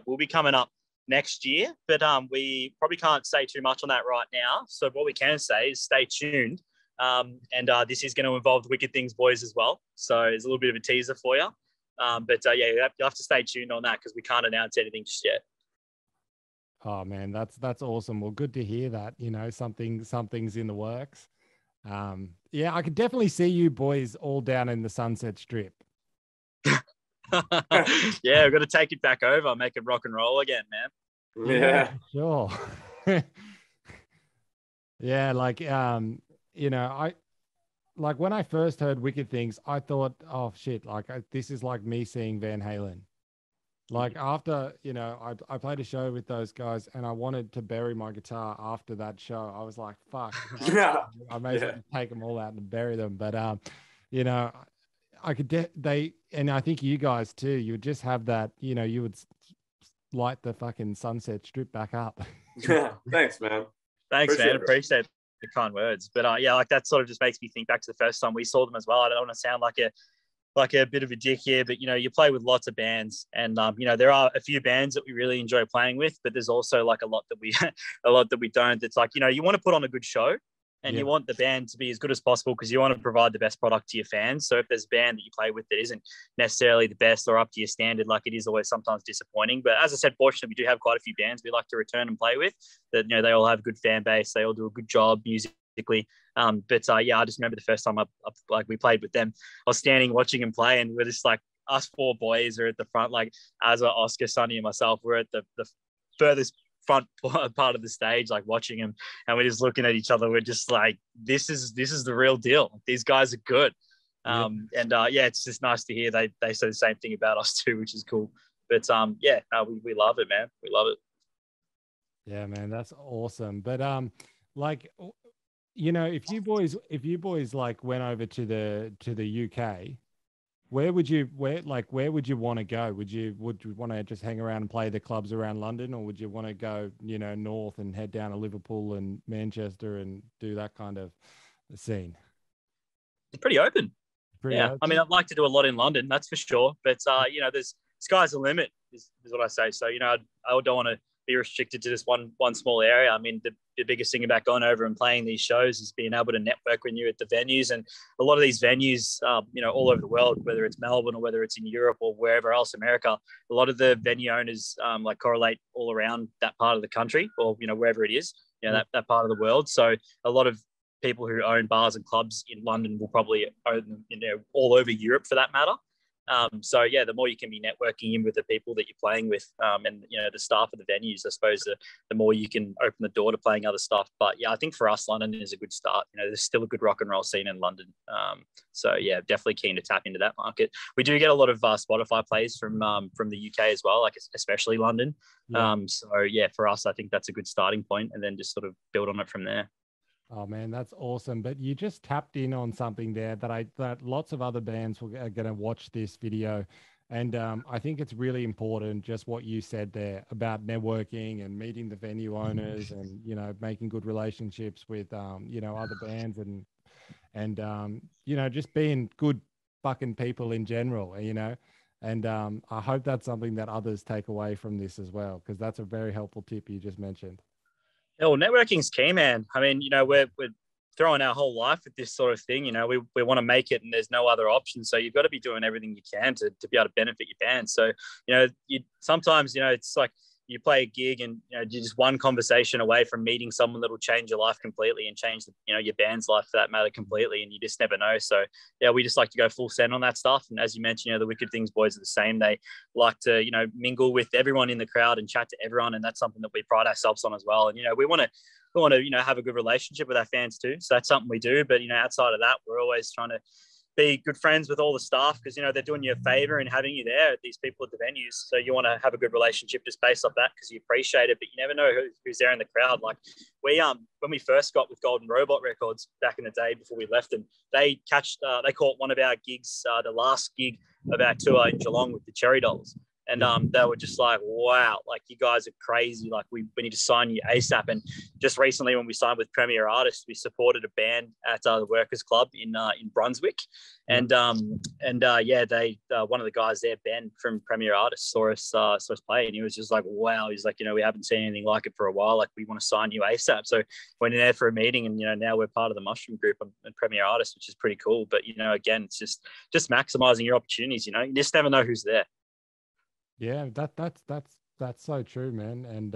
B: will be coming up next year, but we probably can't say too much on that right now. So what we can say is stay tuned. And this is going to involve the Wicked Things boys as well. So it's a little bit of a teaser for you. You'll have to stay tuned on that because we can't announce anything just yet.
A: Oh man, that's awesome. Well, good to hear that, something's in the works. I could definitely see you boys all down in the Sunset Strip.
B: We've got to take it back over, make it rock and roll again, man.
C: Yeah,
A: sure. I when I first heard Wicked Things, I thought, oh shit, this is like me seeing Van Halen. Like after, I played a show with those guys and I wanted to bury my guitar after that show. I was like, fuck, I may as well take them all out and bury them. But, I could, and I think you guys too, you would just have that, you would light the fucking Sunset Strip back up.
C: Yeah. Thanks, man.
B: Appreciate the kind words. But that sort of just makes me think back to the first time we saw them as well. I don't want to sound like a bit of a dick here, but you play with lots of bands, and there are a few bands that we really enjoy playing with, but there's also like a lot that we don't. It's like you want to put on a good show, and you want the band to be as good as possible because you want to provide the best product to your fans. So if there's a band that you play with that isn't necessarily the best or up to your standard, like it is always sometimes disappointing. But as I said, fortunately, we do have quite a few bands we like to return and play with that. They all have a good fan base, they all do a good job musically, musically. Yeah, I just remember the first time like we played with them, I was standing watching him play, and we're just like, us four boys are at the front, like Azza, Oscar, Sonny, and myself. We're at the furthest front part of the stage, like watching him, and we're just looking at each other. We're just like, this is the real deal. These guys are good. It's just nice to hear they say the same thing about us too, which is cool. But we love it, man. We love it.
A: Yeah, man, that's awesome. But like, you know, if you boys like went over to the UK, where would you want to go? Would you want to just hang around and play the clubs around London, or would you want to go, you know, north and head down to Liverpool and Manchester and do that kind of scene?
B: It's pretty open.
A: Open.
B: I mean, I'd like to do a lot in London, that's for sure. But you know, there's sky's the limit is what I say. So, you know, I don't want to be restricted to just one small area. I mean, the biggest thing about going over and playing these shows is being able to network when you're at the venues. And a lot of these venues, you know, all over the world, whether it's Melbourne or whether it's in Europe or wherever else, America, a lot of the venue owners like correlate all around that part of the country, or, you know, wherever it is, you know, that part of the world. So a lot of people who own bars and clubs in London will probably own them, you know, all over Europe for that matter. So yeah, the more you can be networking in with the people that you're playing with, and, you know, the staff of the venues, I suppose the more you can open the door to playing other stuff. But yeah, I think for us, London is a good start. You know, there's still a good rock and roll scene in London. So yeah, definitely keen to tap into that market. We do get a lot of Spotify plays from the UK as well, like especially London. Yeah. So yeah, for us, I think that's a good starting point, and then just sort of build on it from there.
A: Oh man, that's awesome. But you just tapped in on something there that lots of other bands are going to watch this video. And I think it's really important, just what you said there about networking and meeting the venue owners and, you know, making good relationships with, you know, other bands and you know, just being good fucking people in general, you know. And I hope that's something that others take away from this as well, because that's a very helpful tip you just mentioned.
B: Yeah, well, networking's key, man. I mean, you know, we're throwing our whole life at this sort of thing. You know, we want to make it, and there's no other option. So you've got to be doing everything you can to be able to benefit your band. So, you know, sometimes, you know, it's like you play a gig and, you know, you're just one conversation away from meeting someone that'll change your life completely and change you know, your band's life for that matter completely. And you just never know. So yeah, we just like to go full send on that stuff. And as you mentioned, you know, the Wicked Things boys are the same. They like to, you know, mingle with everyone in the crowd and chat to everyone. And that's something that we pride ourselves on as well. And, you know, we want to, you know, have a good relationship with our fans too. So that's something we do. But, you know, outside of that, we're always trying to be good friends with all the staff, because, you know, they're doing you a favor and having you there, these people at the venues. So you want to have a good relationship just based off that, because you appreciate it, but you never know who's there in the crowd. Like when we first got with Golden Robot Records back in the day before we left them, they caught one of our gigs, the last gig of our tour in Geelong with the Cherry Dolls. And they were just like, wow, like, you guys are crazy. Like, we need to sign you ASAP. And just recently, when we signed with Premier Artists, we supported a band at the Workers Club in Brunswick. And they one of the guys there, Ben from Premier Artists, saw us play, and he was just like, wow. He's like, you know, we haven't seen anything like it for a while. Like, we want to sign you ASAP. So went in there for a meeting, and, you know, now we're part of the Mushroom Group and Premier Artists, which is pretty cool. But, you know, again, it's just maximizing your opportunities. You know, you just never know who's there.
A: Yeah, that's so true, man. And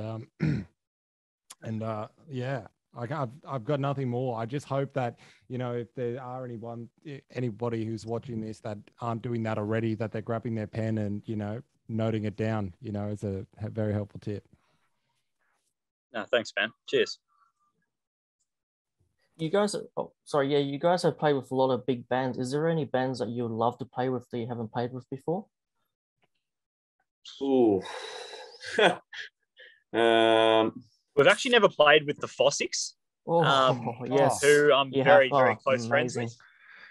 A: yeah, I've got nothing more. I just hope that, you know, if there are anybody who's watching this that aren't doing that already, that they're grabbing their pen and, you know, noting it down, you know, it's a very helpful tip.
B: No, thanks, man. Cheers.
D: You guys have played with a lot of big bands. Is there any bands that you would love to play with that you haven't played with before?
C: Ooh.
B: We've actually never played with the Fossics.
D: Yes.
B: Who I'm very close friends with.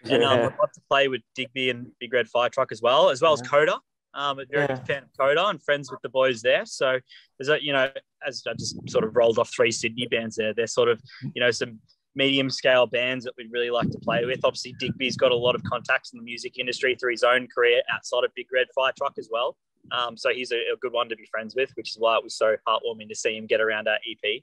B: And I'd love to play with Digby and Big Red Fire Truck as well as Coda. I'm a very big fan of Coda and friends with the boys there. So there's a, you know, as I just sort of rolled off 3 Sydney bands there, they're sort of, you know, some medium scale bands that we'd really like to play with. Obviously, Digby's got a lot of contacts in the music industry through his own career outside of Big Red Fire Truck as well. So he's a good one to be friends with, which is why it was so heartwarming to see him get around our EP.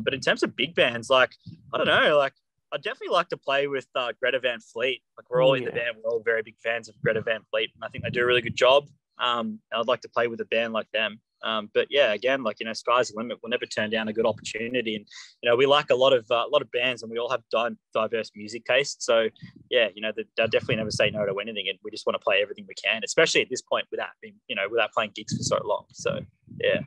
B: But in terms of big bands, like, I don't know, like, I'd definitely like to play with Greta Van Fleet. Like, we're all in the band. We're all very big fans of Greta Van Fleet. And I think they do a really good job. I'd like to play with a band like them. But yeah, again, like, you know, sky's the limit. We'll never turn down a good opportunity. And, you know, we like a lot of bands, and we all have diverse music tastes. So yeah, you know, they'll definitely never say no to anything. And we just want to play everything we can, especially at this point without playing gigs for so long. So yeah.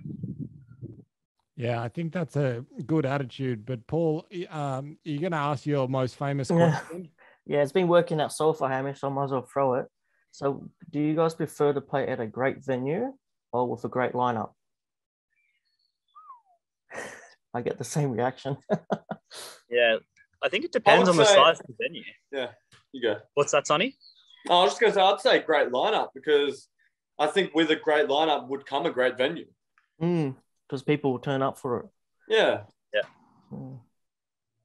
A: Yeah, I think that's a good attitude. But Paul, you're going to ask your most famous question?
D: Yeah, it's been working out so far, Hamish, so I might as well throw it. So do you guys prefer to play at a great venue or with a great lineup? I get the same reaction.
B: Yeah, I think it depends on the size of the venue.
C: Yeah, you go.
B: What's that, Sonny?
C: I was just going to say, I'd say great lineup, because I think with a great lineup would come a great venue.
D: Because people will turn up for it.
C: Yeah.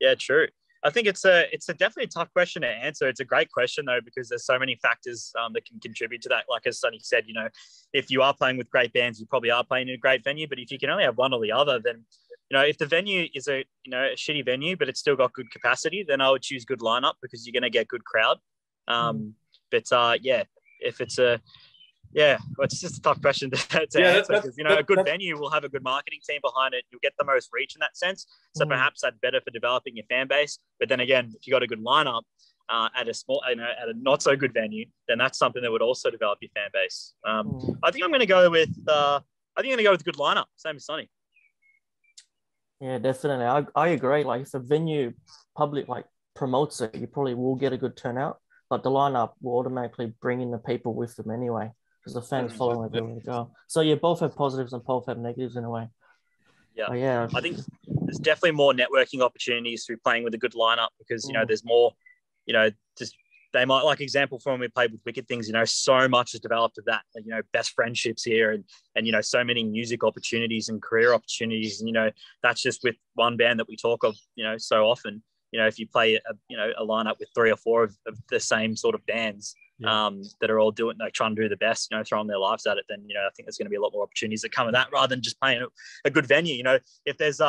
B: Yeah, true. I think it's a definitely a tough question to answer. It's a great question though, because there's so many factors that can contribute to that. Like as Sonny said, you know, if you are playing with great bands, you probably are playing in a great venue. But if you can only have one or the other, then, you know, if the venue is a shitty venue, but it's still got good capacity, then I would choose good lineup, because you're going to get good crowd. If it's it's just a tough question to answer, because, you know, a good venue will have a good marketing team behind it. You'll get the most reach in that sense. So perhaps that's better for developing your fan base. But then again, if you got a good lineup at a not so good venue, then that's something that would also develop your fan base. I think I'm going to go with good lineup. Same as Sonny.
D: Yeah, definitely. I agree. Like if the venue public like promotes it, you probably will get a good turnout. But the lineup will automatically bring in the people with them anyway, because the fans follow where they go. So you both have positives and both have negatives in a way.
B: Yeah, I think there's definitely more networking opportunities through playing with a good lineup, because, you know, there's more, you know, just they might, like example from when we played with Wicked Things, you know, so much has developed of that, like, you know, best friendships here and, you know, so many music opportunities and career opportunities. And, you know, that's just with one band that we talk of, you know, so often. You know, if you play a lineup with 3 or 4 of the same sort of bands that are all doing, like trying to do the best, you know, throwing their lives at it, then, you know, I think there's going to be a lot more opportunities that come of that, rather than just playing a good venue. You know, if there's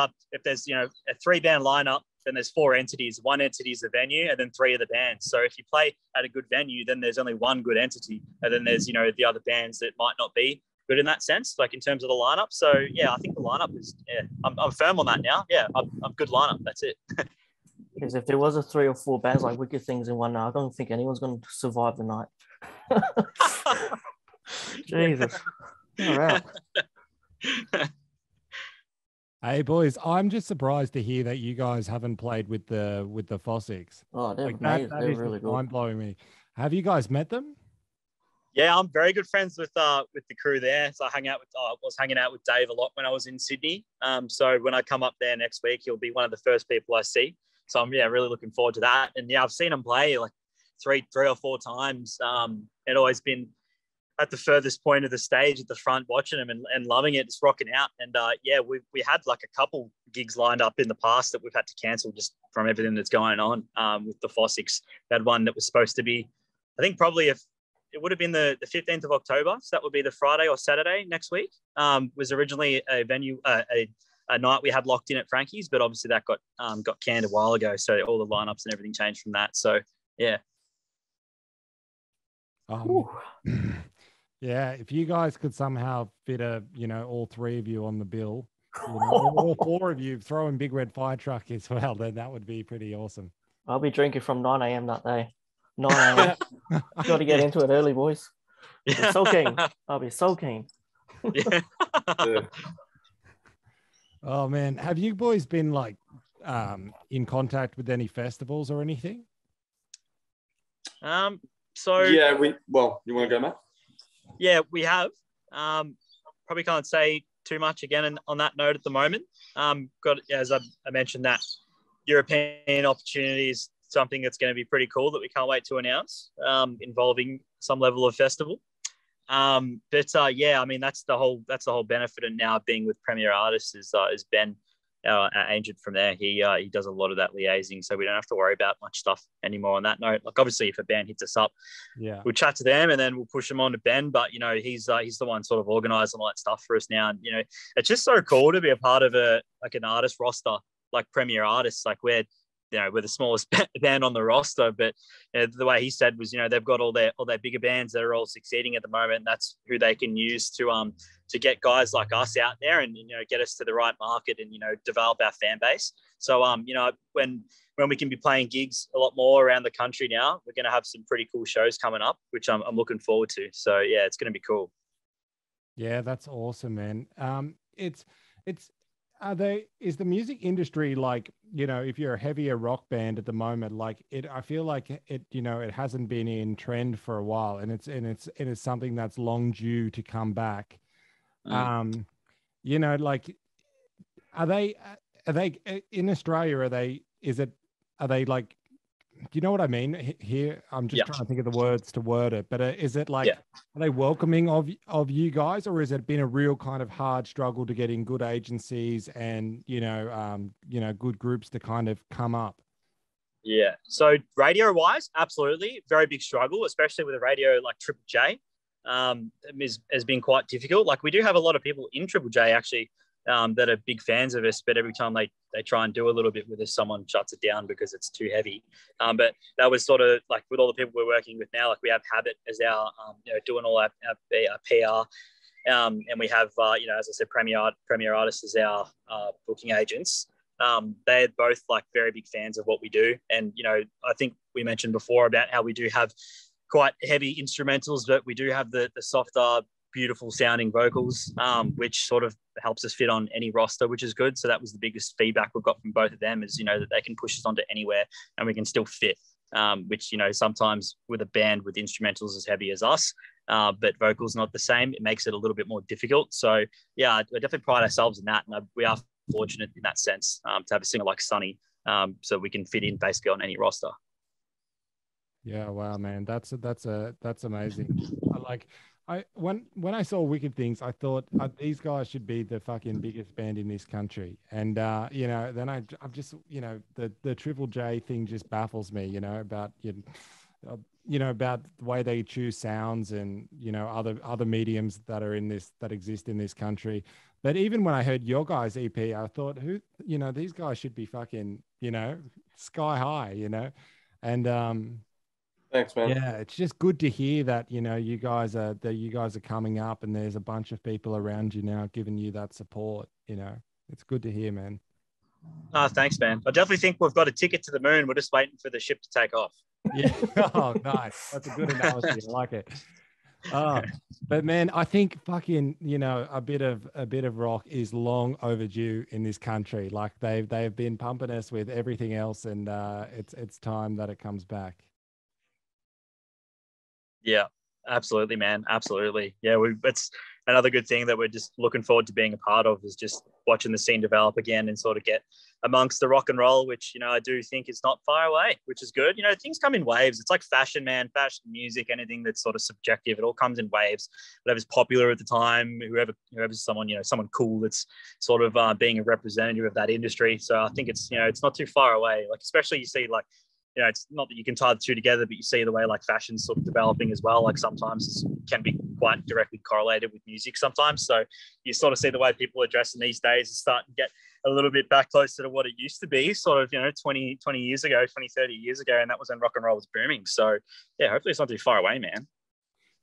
B: you know, a 3-band lineup, then there's 4 entities. 1 entity is the venue, and then 3 are the bands. So if you play at a good venue, then there's only 1 good entity, and then there's, you know, the other bands that might not be good in that sense, like in terms of the lineup. So yeah, I think the lineup is I'm firm on that now. Yeah, I'm good lineup. That's it.
D: Because if there was a 3 or 4 bands like Wicked Things in one night, I don't think anyone's going to survive the night. Jesus. All right.
A: Hey boys, I'm just surprised to hear that you guys haven't played with the Fossics.
D: Oh, they're amazing. They're really good.
A: Mind blowing me. Have you guys met them?
B: Yeah, I'm very good friends with the crew there. So I was hanging out with Dave a lot when I was in Sydney. So when I come up there next week, he'll be one of the first people I see. So I'm really looking forward to that. And yeah, I've seen him play like three or 4 times. It always been at the furthest point of the stage at the front, watching him and loving it, just rocking out. And we had like a couple gigs lined up in the past that we've had to cancel just from everything that's going on with the Fossics. We had one that was supposed to be, I think probably it would have been the 15th of October. So that would be the Friday or Saturday next week. Was originally a venue, a night we had locked in at Frankie's, but obviously that got canned a while ago. So all the lineups and everything changed from that. So yeah.
A: Yeah, if you guys could somehow fit all 3 of you on the bill, all 4 of you throwing Big Red Fire Truck as well, then that would be pretty awesome.
D: I'll be drinking from 9 a.m. that day. 9 a.m. Got to get into it early, boys. I'll be so keen.
B: Yeah.
A: Oh man, have you boys been like in contact with any festivals or anything?
B: So
C: yeah, you want to go, Matt?
B: Yeah, we have. Probably can't say too much again on that note at the moment. Got, as I mentioned, that European opportunity is something that's going to be pretty cool that we can't wait to announce, involving some level of festival. I mean, that's the whole benefit of now being with Premier Artists is Ben, our agent from there. He does a lot of that liaising, so we don't have to worry about much stuff anymore on that note. Like obviously, if a band hits us up, we'll chat to them and then we'll push them on to Ben. But he's the one sort of organising all that stuff for us now. And it's just so cool to be a part of an artist roster like Premier Artists. Like we're the smallest band on the roster, but the way he said was, they've got all their bigger bands that are all succeeding at the moment. And that's who they can use to to get guys like us out there and, you know, get us to the right market and, you know, develop our fan base. So, you know, when we can be playing gigs a lot more around the country now, we're going to have some pretty cool shows coming up, which I'm looking forward to. So yeah, it's going to be cool.
A: Yeah, that's awesome, man. Is the music industry like, you know, if you're a heavier rock band at the moment, like I feel like it, you know, it hasn't been in trend for a while, and it's something that's long due to come back. You know, like, are they in Australia? Are they like, do you know what I mean here? I'm just trying to think of the words to word it, but is it like, are they welcoming of you guys, or has it been a real kind of hard struggle to get in good agencies and, you know, good groups to kind of come up?
B: Yeah. So radio wise, absolutely. Very big struggle, especially with a radio like Triple J, has been quite difficult. Like, we do have a lot of people in Triple J actually, that are big fans of us, but every time they try and do a little bit with us, someone shuts it down because it's too heavy. But that was sort of like with all the people we're working with now, like we have Habit as our, you know, doing all our PR. And we have, you know, as I said, Premier Artists as our booking agents. They're both like very big fans of what we do. And, you know, I think we mentioned before about how we do have quite heavy instrumentals, but we do have the softer, beautiful sounding vocals, which sort of helps us fit on any roster, which is good. So that was the biggest feedback we've got from both of them, is, you know, that they can push us onto anywhere and we can still fit, which, you know, sometimes with a band with instrumentals as heavy as us, but vocals not the same, it makes it a little bit more difficult. So yeah, we definitely pride ourselves in that. And we are fortunate in that sense, to have a singer like Sonny, so we can fit in basically on any roster.
A: Yeah, wow, man, that's amazing. When I saw Wicked Things, I thought these guys should be the fucking biggest band in this country. And you know, then I'm just, you know, the Triple J thing just baffles me. You know, about about the way they choose sounds and, you know, other mediums that exist in this country. But even when I heard your guys' EP, I thought, you know, these guys should be fucking, you know, sky high. You know, and
C: thanks, man.
A: Yeah, it's just good to hear that, you know, you guys are coming up and there's a bunch of people around you now giving you that support. You know, it's good to hear, man.
B: Oh, thanks, man. I definitely think we've got a ticket to the moon. We're just waiting for the ship to take off.
A: Yeah. Oh, nice. That's a good analogy. I like it. But man, I think fucking, you know, a bit of rock is long overdue in this country. Like they've been pumping us with everything else, and it's time that it comes back.
B: Yeah, absolutely, man. Absolutely. Yeah, it's another good thing that we're just looking forward to being a part of, is just watching the scene develop again and sort of get amongst the rock and roll, which, you know, I do think is not far away, which is good. You know, things come in waves. It's like fashion, man, fashion, music, anything that's sort of subjective. It all comes in waves. Whatever's popular at the time, whoever's someone, you know, someone cool that's sort of being a representative of that industry. So I think it's, you know, it's not too far away. Like, especially you see, like, you know, it's not that you can tie the two together, but you see the way like fashion's sort of developing as well. Like sometimes it can be quite directly correlated with music sometimes. So you sort of see the way people are dressing these days is starting to get a little bit back closer to what it used to be, sort of, you know, 20 years ago, 20, 30 years ago. And that was when rock and roll was booming. So yeah, hopefully it's not too far away, man.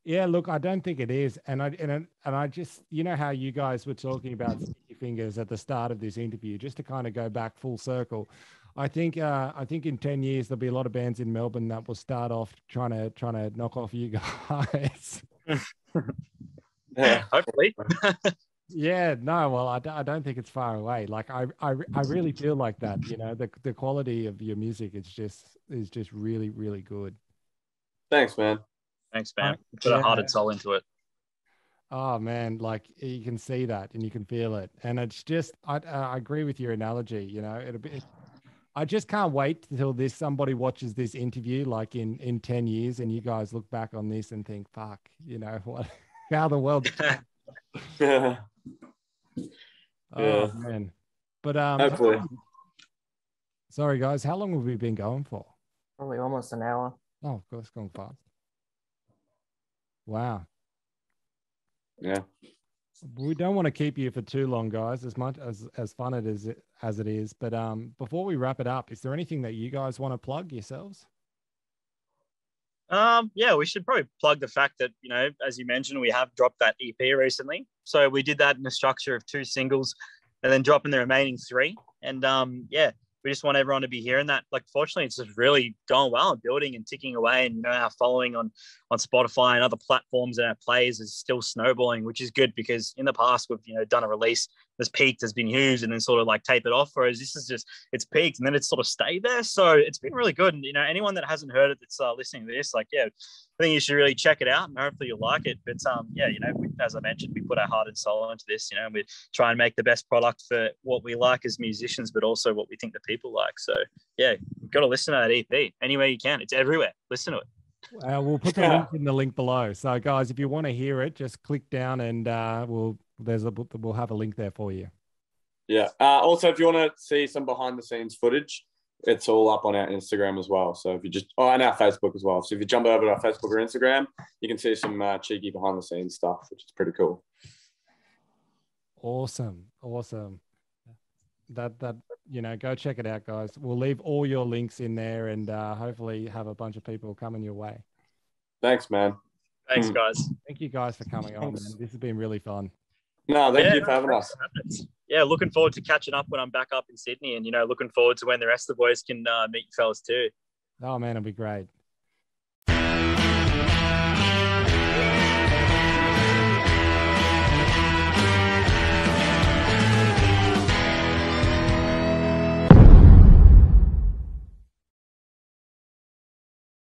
A: Yeah, look, I don't think it is. And I just, you know how you guys were talking about Sticky Fingers at the start of this interview, just to kind of go back full circle. I think in 10 years there'll be a lot of bands in Melbourne that will start off trying to knock off you guys.
B: Yeah, hopefully.
A: Yeah, no, well, I don't think it's far away. Like I really feel like that. You know, the quality of your music is just really, really good.
C: Thanks, man.
B: Thanks, man. Put a heart and soul into it.
A: Oh man, like you can see that and you can feel it, and it's just I agree with your analogy. You know, I just can't wait until somebody watches this interview like in 10 years and you guys look back on this and think, fuck, you know, how the world's
C: Yeah.
A: Oh man. But
C: hopefully.
A: Sorry guys, how long have we been going for?
D: Probably almost an hour.
A: Oh, of course, gone fast. Wow.
C: Yeah.
A: We don't want to keep you for too long, guys, as much as fun as it is. But before we wrap it up, is there anything that you guys want to plug yourselves?
B: Yeah, we should probably plug the fact that, you know, as you mentioned, we have dropped that EP recently. So we did that in a structure of 2 singles and then dropping the remaining 3. And yeah, we just want everyone to be hearing that. Like, fortunately, it's just really going well and building and ticking away. And, you know, our following on Spotify and other platforms and our plays is still snowballing, which is good because in the past we've, you know, done a release that's peaked, has been huge, and then sort of like tapered off. Whereas this is just, it's peaked and then it's sort of stayed there. So it's been really good. And, you know, anyone that hasn't heard it that's listening to this, like, yeah, I think you should really check it out and hopefully you'll like it. But yeah, you know, as I mentioned, we put our heart and soul into this, you know, and we try and make the best product for what we like as musicians, but also what we think the people like. So yeah, you've got to listen to that EP anywhere you can. It's everywhere. Listen to it.
A: We'll put the link in the link below. So guys, if you want to hear it, just click down and we'll have a link there for you.
C: Yeah. Also, if you want to see some behind the scenes footage, it's all up on our Instagram as well. So if you just, and our Facebook as well. So if you jump over to our Facebook or Instagram, you can see some cheeky behind the scenes stuff, which is pretty cool.
A: Awesome. That you know, go check it out, guys. We'll leave all your links in there and hopefully have a bunch of people coming your way.
C: Thanks, man.
B: Thanks, guys.
A: Thank you guys for coming on, man. This has been really fun.
C: No, thank you for having us.
B: Yeah, looking forward to catching up when I'm back up in Sydney, and, you know, looking forward to when the rest of the boys can meet you fellas too.
A: Oh man, it'll be great.